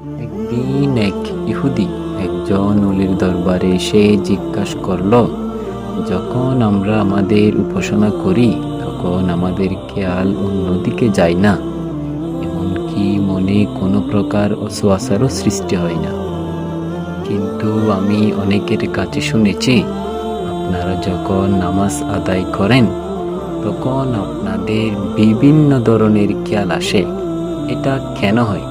একদিন এক ইহুদি একজন অলির দরবারে এসে জিজ্ঞাসা করল, যখন আমরা আমাদের উপাসনা করি তখন আমাদের খেয়াল অন্যদিকে যায় না, এমনকি মনে কোনো প্রকার অসুয়াশারও সৃষ্টি হয় না। কিন্তু আমি অনেকের কাছে শুনেছি, আপনারা যখন নামাজ আদায় করেন তখন আপনাদের বিভিন্ন ধরনের খেয়াল আসে। এটা কেন হয়?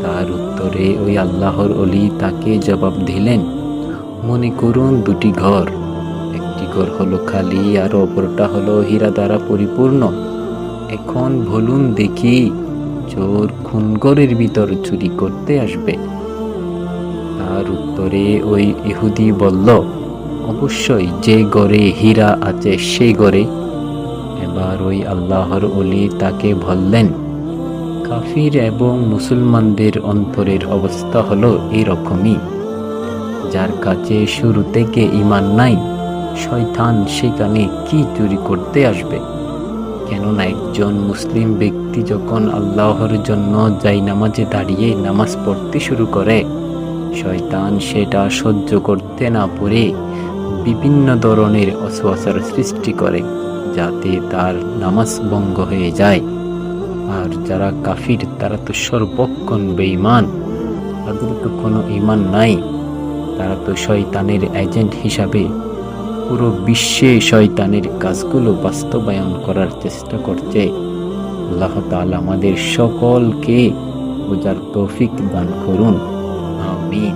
তার উত্তরে ওই আল্লাহর অলি তাকে জবাব দিলেন, মনে করুন দুটি ঘর, একটি ঘর হলো খালি আর অপরটা হলো হীরা দ্বারা পরিপূর্ণ। এখন বলুন দেখি, চোর কোন ঘরের ভিতর চুরি করতে আসবে? তার উত্তরে ওই ইহুদি বলল, অবশ্যই যে ঘরে হীরা আছে সেই ঘরে। এবার ওই আল্লাহর অলি তাকে বললেন, কাফির এবং মুসলমানদের অন্তরের অবস্থা হলো এরকমই। যার কাছে শুরু থেকে ঈমান নাই, শয়তান সেখানে কি চুরি করতে আসবে? কেননা একজন মুসলিম ব্যক্তি যখন আল্লাহর জন্য জায়নামাজে দাঁড়িয়ে নামাজ পড়তে শুরু করে, শয়তান সেটা সহ্য করতে না পারে বিভিন্ন ধরনের অসুয়াশার সৃষ্টি করে, যাতে তার নামাজ ভঙ্গ হয়ে যায়। আর যারা কাফির তারা তো সর্বক্ষণ বেঈমান, তাদের তো কোনো ঈমান নাই। তারা তো শয়তানের এজেন্ট হিসাবে পুরো বিশ্বে শয়তানের কাজগুলো বাস্তবায়ন করার চেষ্টা করছে। আল্লাহ তাআলা আমাদের সকলকে বোঝার তৌফিক দান করুন। আমিন।